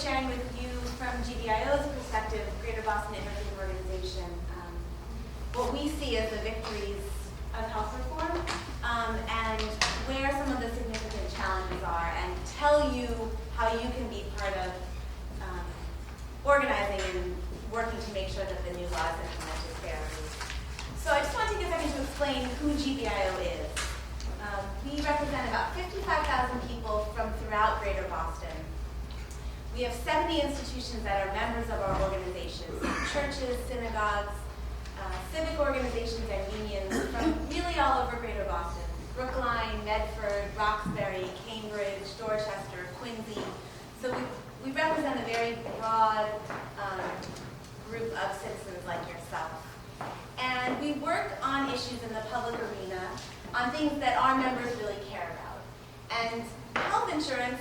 sharing with you from GBIO's perspective, Greater Boston Integrative Organization, what we see as the victories of health reform, and where some of the significant challenges are, and tell you how you can be part of organizing and working to make sure that the new law is implemented fairly. So I just want to take a second to explain who GBIO is. We represent about 55,000 people from throughout Greater Boston. We have 70 institutions that are members of our organization, churches, synagogues, civic organizations and unions from really all over Greater Boston. Brookline, Medford, Roxbury, Cambridge, Dorchester, Quincy. So we represent a very broad group of citizens like yourself. And we work on issues in the public arena, on things that our members really care about. And health insurance,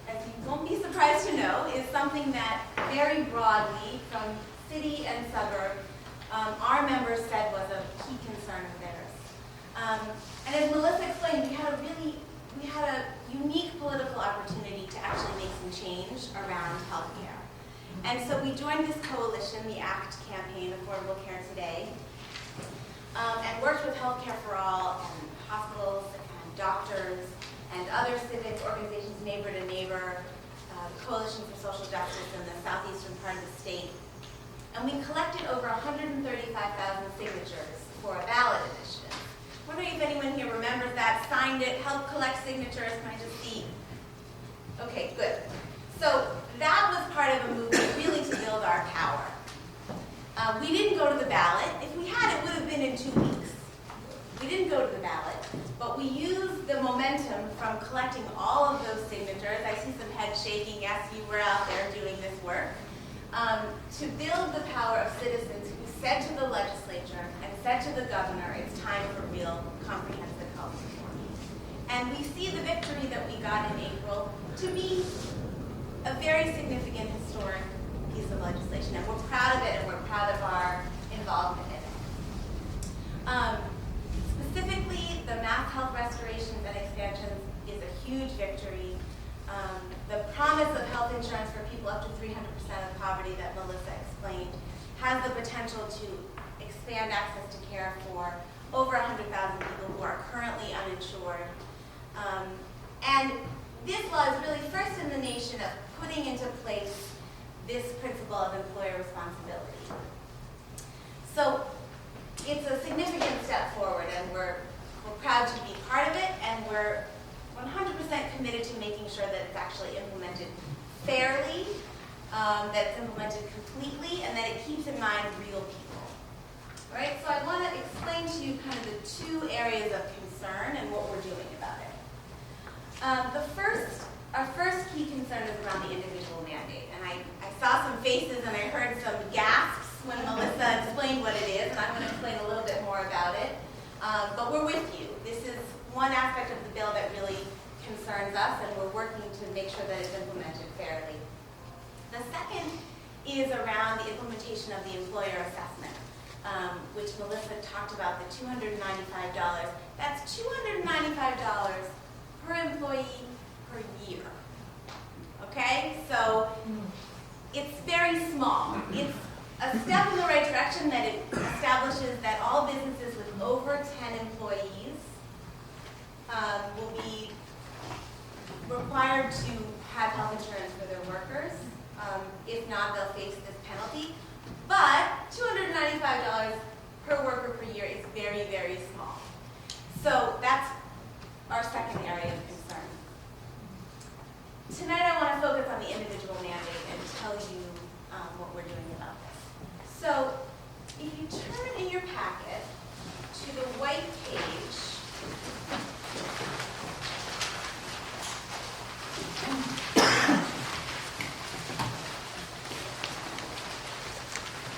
as you won't be surprised to know, is something that very broadly, from city and suburb, our members said was a key concern of theirs. And as Melissa explained, we had a unique political opportunity to actually make some change around healthcare. And so we joined this coalition, the ACT campaign, Affordable Care Today, and worked with Healthcare for All and hospitals and doctors and other civic organizations, Neighbor to Neighbor, the Coalition for Social Justice in the southeastern part of the state. And we collected over 135,000 signatures for a ballot initiative. I'm wondering if anyone here remembers that, signed it, helped collect signatures. Can I just see? Okay, good. So that was part of a movement really to build our power. We didn't go to the ballot. If we had, it would have been in 2 weeks. We didn't go to the ballot, but we used the momentum from collecting all of those signatures. I see some heads shaking. Yes, you were out there doing this work. To build the power of citizens who said to the legislature and said to the governor, it's time for real comprehensive health reform. And we see the victory that we got in April to be a very significant historic piece of legislation, and we're proud of it, and we're proud of our involvement in it. Specifically, the mass health restorations and expansions is a huge victory. The promise of health insurance for people up to 300% of poverty that Melissa explained has the potential to expand access to care for over 100,000 people who are currently uninsured. And this law is really first in the nation of putting into place this principle of employer responsibility. So it's a significant step forward, and we're proud to be part of it, and we're 100% committed to making sure that it's actually implemented fairly, that it's implemented completely, and that it keeps in mind real people. All right, so I want to explain to you kind of the 2 areas of concern and what we're doing about it. Our first key concern is around the individual mandate. And I saw some faces and I heard some gasps when Melissa explained what it is, and I'm going to explain a little bit more about it. But we're with you. This is one aspect of the bill that really concerns us, and we're working to make sure that it's implemented fairly. The second is around the implementation of the employer assessment, which Melissa talked about, the $295. That's $295 per employee per year. Okay? So it's very small. It's a step in the right direction that it establishes that all businesses with over 10 employees will be required to have health insurance for their workers. If not, they'll face this penalty. But $295 per worker per year is very, very small. So that's our second area of concern. Tonight I want to focus on the individual mandate and tell you what we're doing about this. So if you turn in your packet to the white page,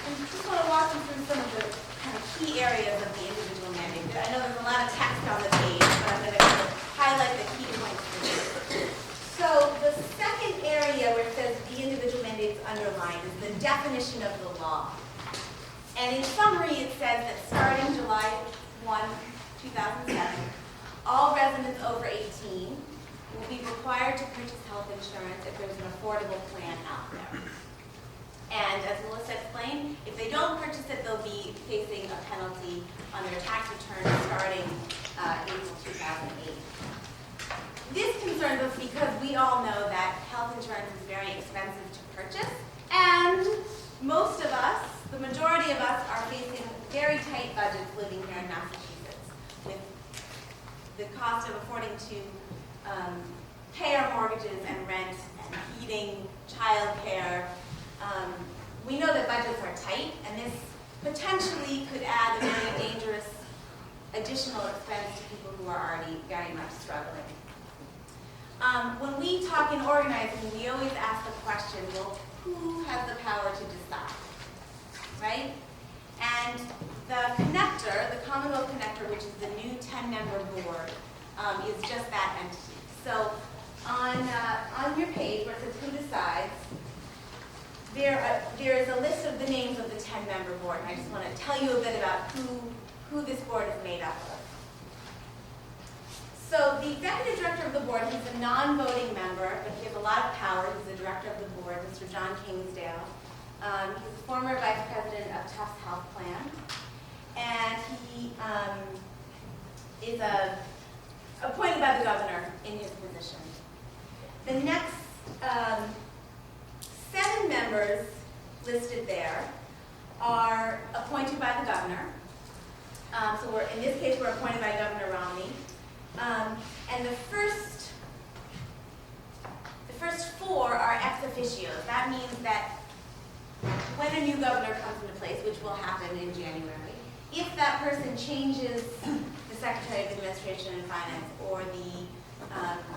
I just want to walk you through some of the kind of key areas of the individual mandate. I know there's a lot of text on the page, but I'm going to kind of highlight the key points for you. So the second area where it says the individual mandate is underlined is the definition of the law. And in summary, it says that starting July 1, 2007, all residents over 18 will be required to purchase health insurance if there's an affordable plan out there. And as Melissa explained, if they don't purchase it, they'll be facing a penalty on their tax return starting April 2008. This concerns us because we all know that health insurance is very expensive to purchase, and most of us, the majority of us, are facing very tight budgets living here in Massachusetts, with the cost of affording to pay our mortgages and rent and heating, childcare. We know that budgets are tight, and this potentially could add a very dangerous additional expense to people who are already very much struggling. When we talk in organizing, we always ask the question, well, who has the power to decide, right? And the connector, the Commonwealth Connector, which is the new 10-member board, is just that entity. So on your page where it says who decides, there is a list of the names of the 10-member board, and I just want to tell you a bit about who this board is made up of. So the executive director of the board, he's a non-voting member, but he has a lot of power. He's the director of the board, Mr. John Kingsdale. He's the former vice president of Tufts Health Plan, and he is appointed by the governor in his position. The next 7 members listed there are appointed by the governor. So in this case, we're appointed by Governor Romney. And the first 4 are ex officios. That means that when a new governor comes into place, which will happen in January, if that person changes the Secretary of Administration and Finance or the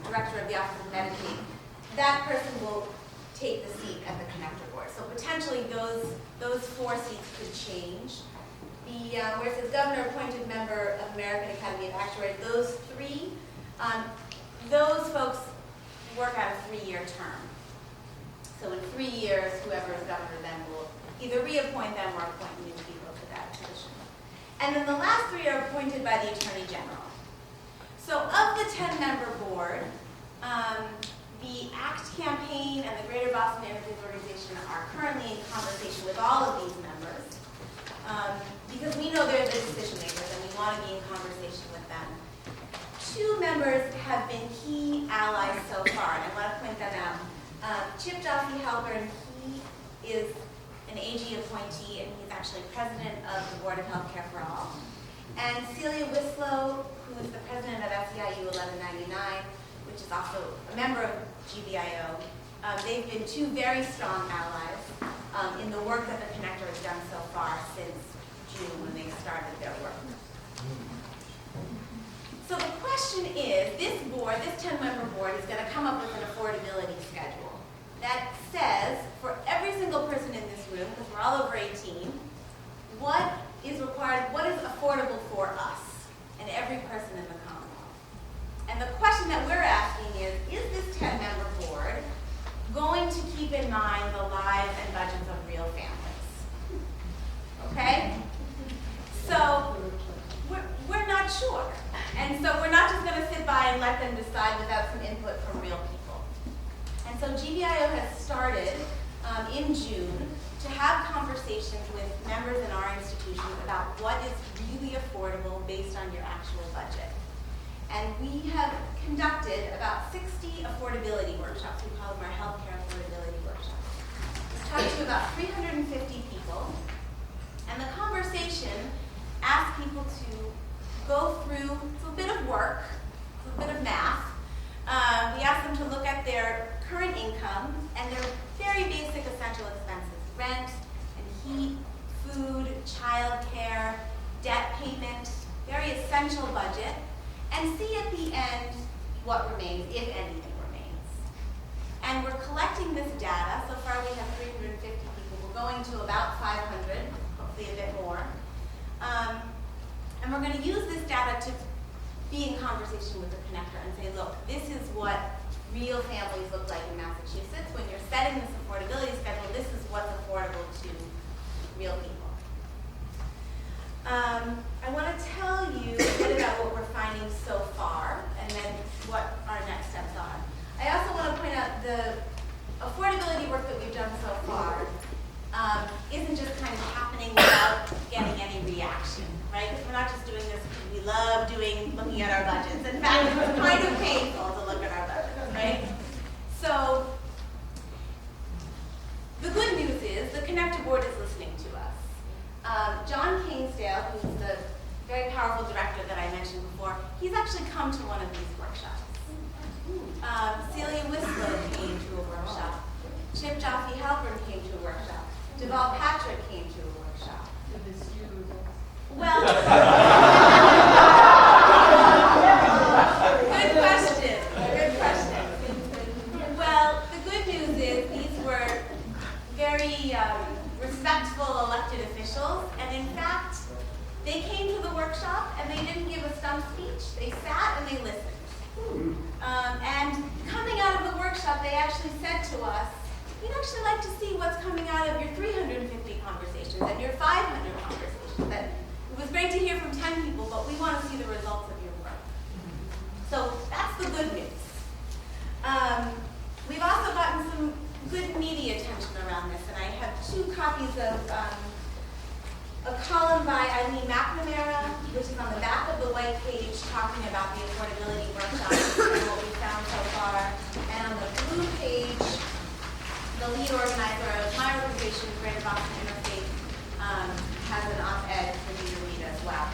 Director of the Office of Medicaid, that person will take the seat at the connector board. So potentially those 4 seats could change. Where it says governor appointed member of American Academy of Actuaries, those 3, those folks work out a 3-year term. So in 3 years, whoever is governor then will either reappoint them or appoint new people to that position. And then the last 3 are appointed by the Attorney General. So of the 10-member board, the ACT campaign and the Greater Boston Interfaith Organization are currently in conversation with all of these members. Because we know they're the decision makers and we want to be in conversation with them. 2 members have been key allies so far, and I want to point them out. Chip Joffe-Halpern, he is an AG appointee, and he's actually president of the Board of Healthcare for All. And Celia Wislow, who is the president of SEIU 1199, which is also a member of GBIO. They've been 2 very strong allies in the work that the connector has done so far since June when they started their work. So the question is, this board, this 10-member board, is going to come up with an affordability schedule that says, for every single person in this room, because we're all over 18, what is required, what is affordable for us and every person in the Commonwealth. And the question that we're asking is this 10-member board going to keep in mind the lives and budgets of real families? Okay? So we're not sure. And so we're not just going to sit by and let them decide without some input from real people. And so GBIO has started in June to have conversations with members in our institutions about what is really affordable based on your actual budget. And we have conducted about 60 affordability workshops. We call them our healthcare affordability workshops. We've talked to about 350 people. And the conversation asked people to go through, it's a bit of work, it's a bit of math. We asked them to look at their current income and their very basic essential expenses, rent and heat, food, childcare, debt payment, very essential budget, and see at the end what remains, if anything remains. And we're collecting this data. So far we have 350 people. We're going to about 500, hopefully a bit more. And we're going to use this data to be in conversation with the connector and say, look, this is what real families look like in Massachusetts. When you're setting this affordability schedule, this is what's affordable to real people. I want to tell you a bit about what we're finding so far and then what our next steps are. Connector Board is listening to us. John Kingsdale, who's the very powerful director that I mentioned before, he's actually come to one of these workshops. Celia Whistler came to a workshop. Chip Jaffe Halpern came to a workshop. Deval Patrick came to a workshop. Well, good question. Good question. Well, the good news is these were very respectful elected officials, and in fact, they came to the workshop and they didn't give a stump speech. They sat and they listened. And coming out of the workshop, they actually said to us, we'd actually like to see what's coming out of your 350 conversations and your 500 conversations. That it was great to hear from 10 people, but we want to see the results of your work. So that's the good news. We've also gotten some good media attention around this, and I have 2 copies of a column by Eileen McNamara, which is on the back of the white page, talking about the affordability workshop and what we found so far. And on the blue page, the lead organizer of my organization, Greater Boston Interfaith, has an op-ed for you to read as well.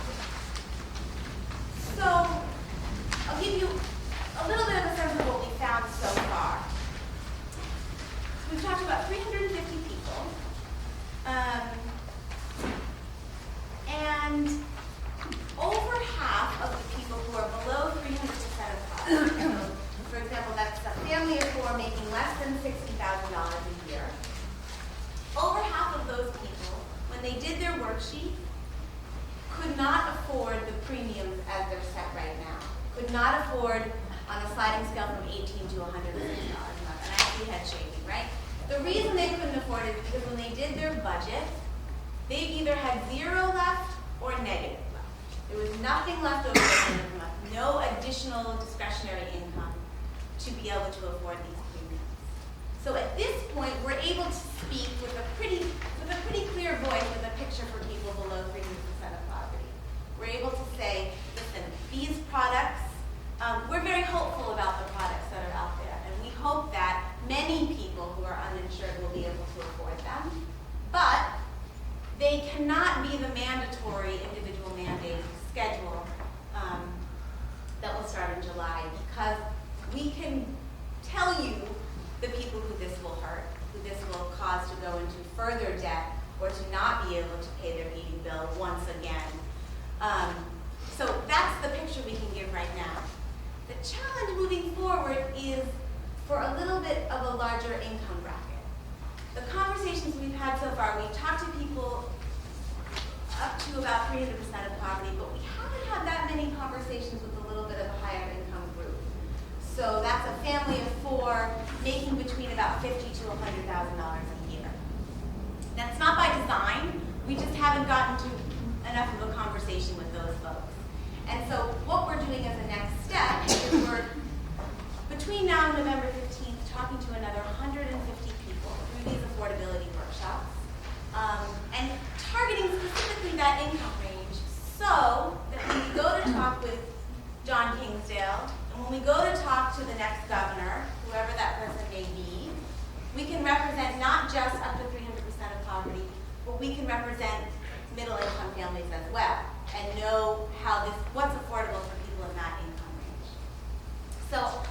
So I'll give you a little bit of a sense of what we found so far. We've talked about 350 people. And over half of the people who are below 300% of poverty, so for example, that's a family of 4 making less than $60,000 a year, over half of those people, when they did their worksheet, could not afford the premiums as they're set right now, could not afford on a sliding scale from $18 to $106 a month, and I see head shaking, right? The reason they couldn't afford it is because when they did their budget, they either had 0 left or negative left. There was nothing left over at the end of the month, no additional discretionary income to be able to afford these premiums. So at this point, we're able to speak with a pretty clear voice with a picture for people below 300% of poverty. We're able to say, listen, these products, we're very hopeful about the products that are out there, and we hope that many people who are uninsured will be able to afford them, but they cannot be the mandatory individual mandate schedule that will start in July, because we can tell you the people who this will hurt, who this will cause to go into further debt or to not be able to pay their heating bill once again. So that's the picture we can give right now. The challenge moving forward is for a little bit of a larger income bracket. The conversations we've had so far, we've talked to people up to about 300% of poverty, but we haven't had that many conversations with a little bit of a higher income group. So that's a family of 4 making between about $50,000 to $100,000 a year. That's not by design. We just haven't gotten to enough of a conversation with those folks. And so what we're doing as a next step is we're, between now and November 15th, talking to another 150 people through these affordability workshops, and targeting specifically that income range, so that when we go to talk with John Kingsdale, and when we go to talk to the next governor, whoever that person may be, we can represent not just up to 300% of poverty, but we can represent middle-income families as well, and know how what's affordable for people in that income range. So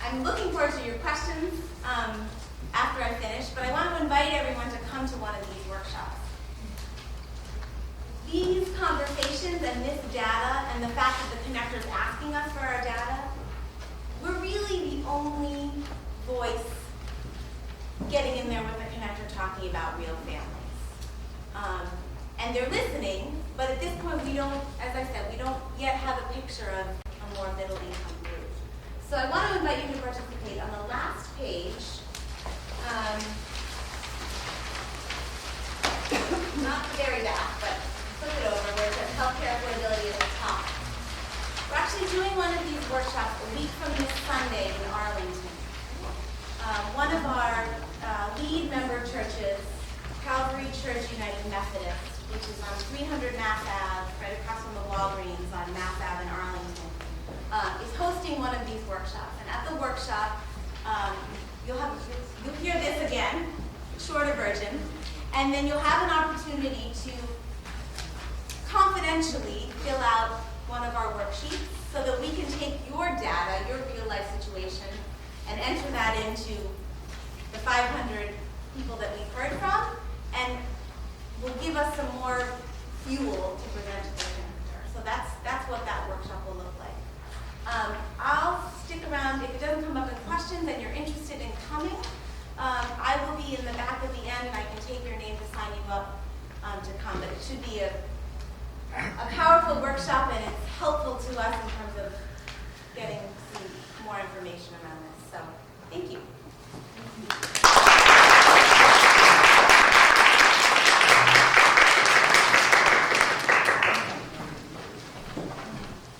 I'm looking forward to your questions after I finish, but I want to invite everyone to come to one of these workshops. These conversations and this data and the fact that the connector is asking us for our data, we're really the only voice getting in there with the connector talking about real families. And they're listening, but at this point we don't, as I said, we don't yet have a picture of a more middle income group. So I want to invite you to participate. On the last page, not the very back, but flip it over where it says healthcare affordability at the top. We're actually doing one of these workshops a week from this Sunday in Arlington. One of our lead member churches, Calvary Church United Methodist, which is on 300 Mass Ave, right across from the Walgreens on Mass Ave in Arlington, is hosting one of these workshops. And at the workshop, you'll hear this again, shorter version. And then you'll have an opportunity to confidentially fill out one of our worksheets so that we can take your data, your real life situation, and enter that into the 500 people that we've heard from, and will give us some more fuel to present to the manager. So that's what that workshop will look like. I'll stick around. If it doesn't come up in questions and you're interested in coming, I will be in the back at the end, and I can take your name to sign you up to come. But it should be a powerful workshop, and it's helpful to us in terms of getting some more information around this. So, thank you.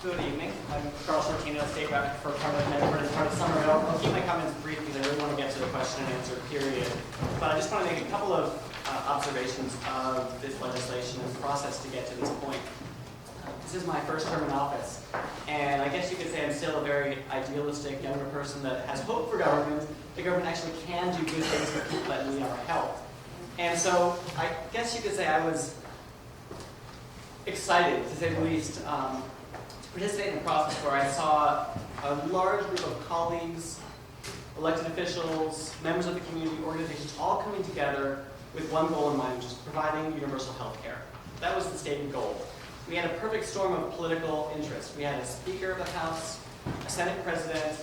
Good evening. I'm Carl Sortino, State Rep for Parliament Medford and part of Summer. I'll keep my comments brief because I really want to get to the question and answer period. But I just want to make a couple of observations of this legislation and the process to get to this point. This is my first term in office, and I guess you could say I'm still a very idealistic younger person that has hope for government. The government actually can do good things for people that need our help. And so I guess you could say I was excited, to say the least, to participate in a process where I saw a large group of colleagues, elected officials, members of the community, organizations, all coming together with one goal in mind, which is providing universal health care. That was the stated goal. We had a perfect storm of political interest. We had a Speaker of the House, a Senate President,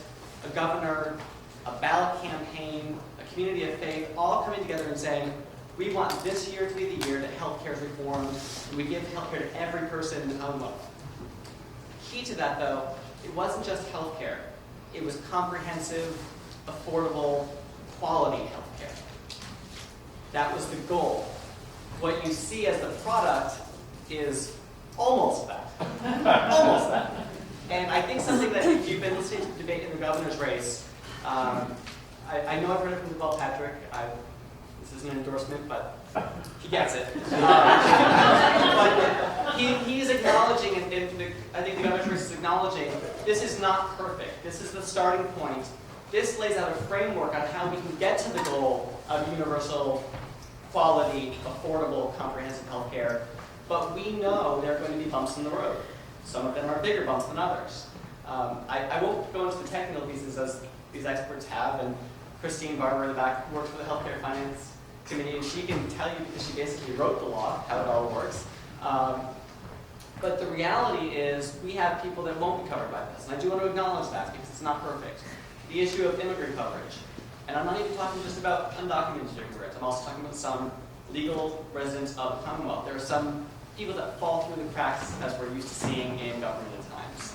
a governor, a ballot campaign, a community of faith, all coming together and saying, we want this year to be the year that health care is reformed, and we give health care to every person in the Commonwealth. Key to that, though, it wasn't just health care. It was comprehensive, affordable, quality health care. That was the goal. What you see as the product is almost that. Almost that. And I think something that, if you've been listening to the debate in the governor's race, I know I've heard it from Paul Patrick. This isn't an endorsement, but he gets it. But he's acknowledging, and I think the governor's race is acknowledging, this is not perfect. This is the starting point. This lays out a framework on how we can get to the goal of universal, quality, affordable, comprehensive health care. But we know there are going to be bumps in the road. Some of them are bigger bumps than others. I won't go into the technical pieces as these experts have, and Christine Barber in the back works for the Healthcare Finance Committee, and she can tell you, because she basically wrote the law, how it all works. But the reality is we have people that won't be covered by this, and I do want to acknowledge that because it's not perfect. The issue of immigrant coverage, and I'm not even talking just about undocumented immigrants, I'm also talking about some legal residents of the Commonwealth. There are some people that fall through the cracks as we're used to seeing in government at times.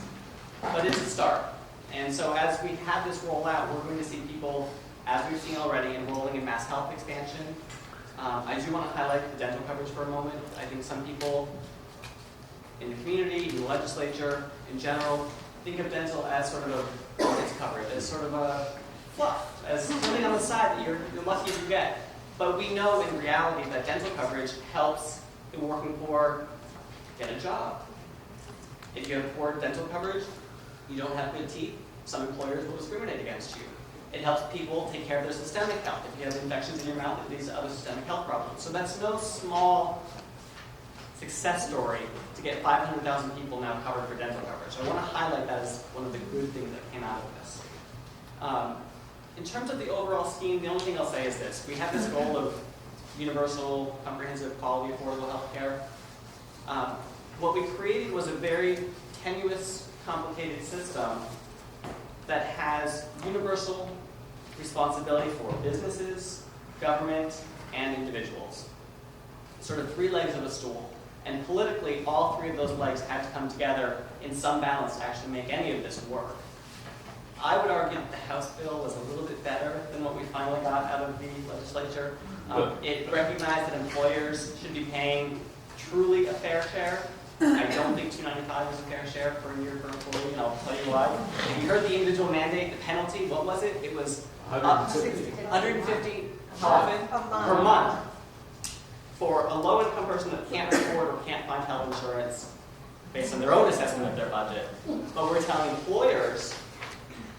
But it's a start. And so as we have this roll out, we're going to see people, as we've seen already, enrolling in mass health expansion. I do want to highlight the dental coverage for a moment. I think some people in the community, in the legislature, in general, think of dental as sort of a bonus coverage, as sort of a fluff, as something on the side that you're lucky if you get. But we know in reality that dental coverage helps the working poor get a job. If you have poor dental coverage, you don't have good teeth, some employers will discriminate against you. It helps people take care of their systemic health. If you have infections in your mouth, it leads to other systemic health problems. So that's no small success story to get 500,000 people now covered for dental coverage. So I want to highlight that as one of the good things that came out of this. In terms of the overall scheme, the only thing I'll say is this. We have this goal of universal, comprehensive, quality, affordable health care. What we created was a very tenuous, complicated system that has universal responsibility for businesses, government, and individuals. Sort of three legs of a stool. And politically, all three of those legs had to come together in some balance to actually make any of this work. I would argue that the House bill was a little bit better than what we finally got out of the legislature. It recognized that employers should be paying truly a fair share. I don't think $295 is a fair share per year per employee, and I'll tell you why. If you heard the individual mandate, the penalty, what was it? It was $150 how often? Per month. For a low-income person that can't afford or can't find health insurance based on their own assessment of their budget. But we're telling employers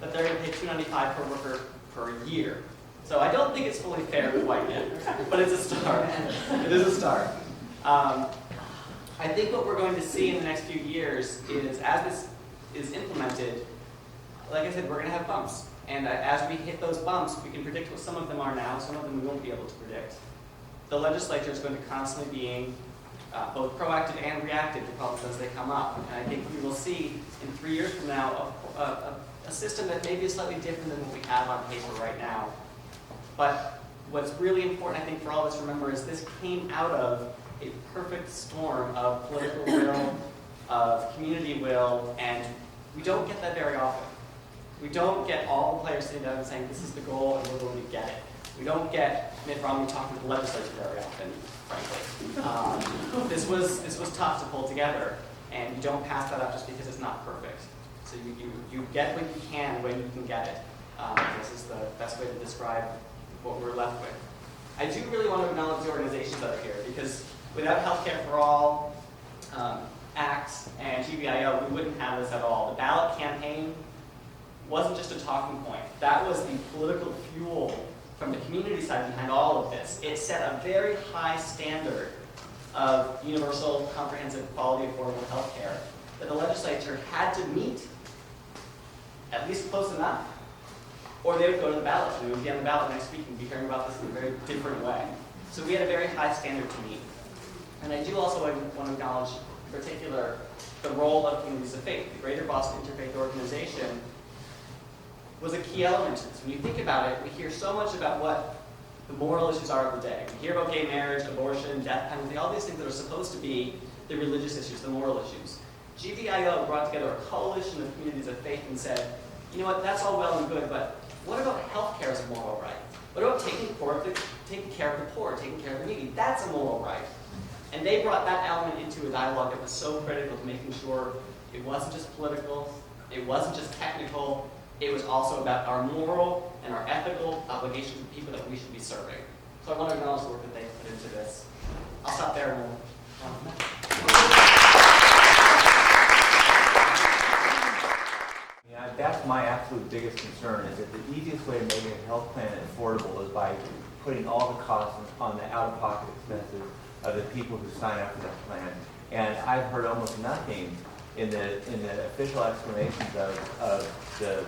that they're going to pay $295 per worker per year. So I don't think it's fully fair quite yet, but it's a start. It is a start. I think what we're going to see in the next few years is, as this is implemented, like I said, we're going to have bumps. And as we hit those bumps, we can predict what some of them are now, some of them we won't be able to predict. The legislature is going to constantly be both proactive and reactive to problems as they come up. And I think we will see in 3 years from now a system that maybe is slightly different than what we have on paper right now. But what's really important, I think, for all of us to remember is this came out of a perfect storm of political will, of community will, and we don't get that very often. We don't get all the players sitting down and saying, this is the goal and we're going to get it. We don't get Mitt Romney talking to the legislature very often, frankly. This was tough to pull together, and you don't pass that up just because it's not perfect. So you get what you can when you can get it. This is the best way to describe what we're left with. I do really want to acknowledge the organizations that are here, because without Healthcare for All, ACT, and GBIO, we wouldn't have this at all. The ballot campaign wasn't just a talking point. That was the political fuel from the community side behind all of this. It set a very high standard of universal, comprehensive, quality, affordable health care that the legislature had to meet, at least close enough, or they would go to the ballot. We would be on the ballot next week and be hearing about this in a very different way. So we had a very high standard to meet. And I do also want to acknowledge, in particular, the role of communities of faith. The Greater Boston Interfaith Organization was a key element to this. When you think about it, we hear so much about what the moral issues are of the day. We hear about gay marriage, abortion, death penalty, all these things that are supposed to be the religious issues, the moral issues. GBIO brought together a coalition of communities of faith and said, you know what, that's all well and good, but what about health care as a moral right? What about taking care of the poor, taking care of the needy? That's a moral right. And they brought that element into a dialogue that was so critical to making sure it wasn't just political, it wasn't just technical, it was also about our moral and our ethical obligation to people that we should be serving. So I want to acknowledge the work that they put into this. I'll stop there and we'll Yeah, that's my absolute biggest concern, is that the easiest way to make a health plan affordable is by putting all the costs on the out-of-pocket expenses of the people who sign up for that plan. And I've heard almost nothing in the official explanations of the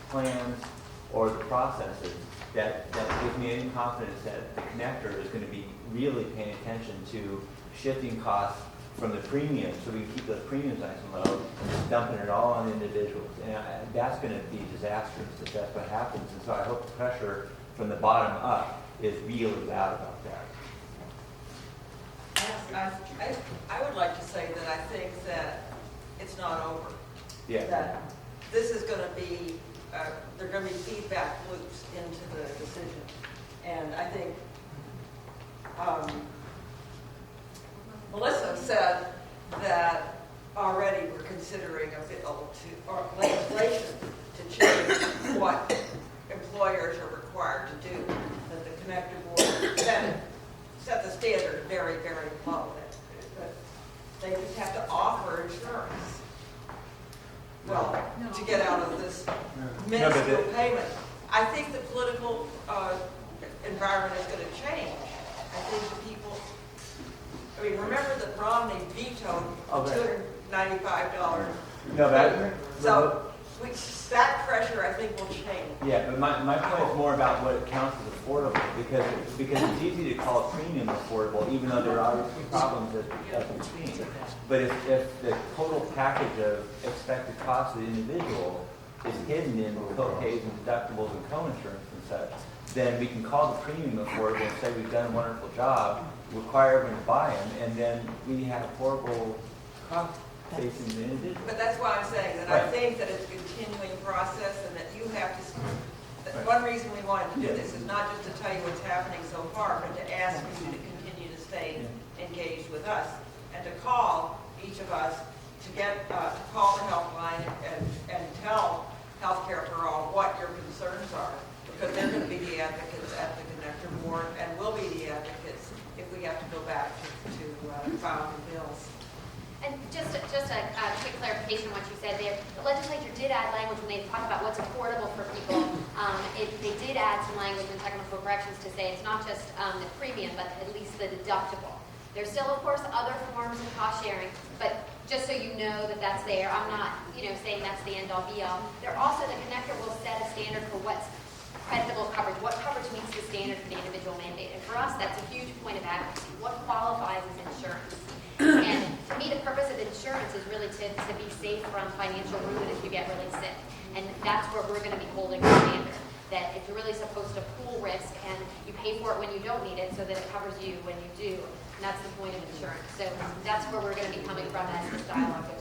plans or the processes that gives me any confidence that the connector is going to be really paying attention to shifting costs from the premiums, so we can keep those premiums nice and low, and just dumping it all on individuals. And that's going to be disastrous if that's what happens. And so I hope the pressure from the bottom up is really loud about that. I would like to say that I think that it's not over. Yeah. That this is going to be, there are going to be feedback loops into the decision. And I think Melissa said that already we're considering a bill or legislation to change what employers are required to do. That the connector board set the standard very, very low. That they just have to offer insurance. Well, to get out of this minuscule payment. I think the political environment is going to change. I think the people, I mean, remember that Romney vetoed $295. No, that, So that pressure, I think, will change. yeah, but my point is more about what counts as affordable, because it's easy to call a premium affordable, even though there are obviously problems as we've seen. But if the total package of expected costs of the individual is hidden in co-pays and deductibles and co-insurance and such, then we can call the premium affordable and say we've done a wonderful job, require everyone to buy them, and then we have horrible costs facing the individual. But that's why I'm saying that I think that it's a continuing process and that you have to, one reason we wanted to do this is not just to tell you what's happening so far, but to ask you to continue to stay engaged with us and to call each of us to call the helpline and tell Healthcare for All what your concerns are, because they're going to be the advocates at the connector board and will be the advocates if we have to go back to file the bills. And just a quick clarification on what you said there. The legislature did add language when they talked about what's affordable for people They did add some language in technical corrections to say it's not just the premium, but at least the deductible. There's still, of course, other forms of cost sharing, but just so you know that that's there, I'm not, saying that's the end all be all. There also, the connector will set a standard for what's creditable coverage, what coverage meets the standard for the individual mandate. And for us, that's a huge point of advocacy. What qualifies as insurance? And to me, the purpose of insurance is really to be safe from financial ruin if you get really sick. And that's where we're going to be holding the standard. That it's really supposed to pool risk, and you pay for it when you don't need it so that it covers you when you do. And that's the point of insurance. So that's where we're going to be coming from as this dialogue goes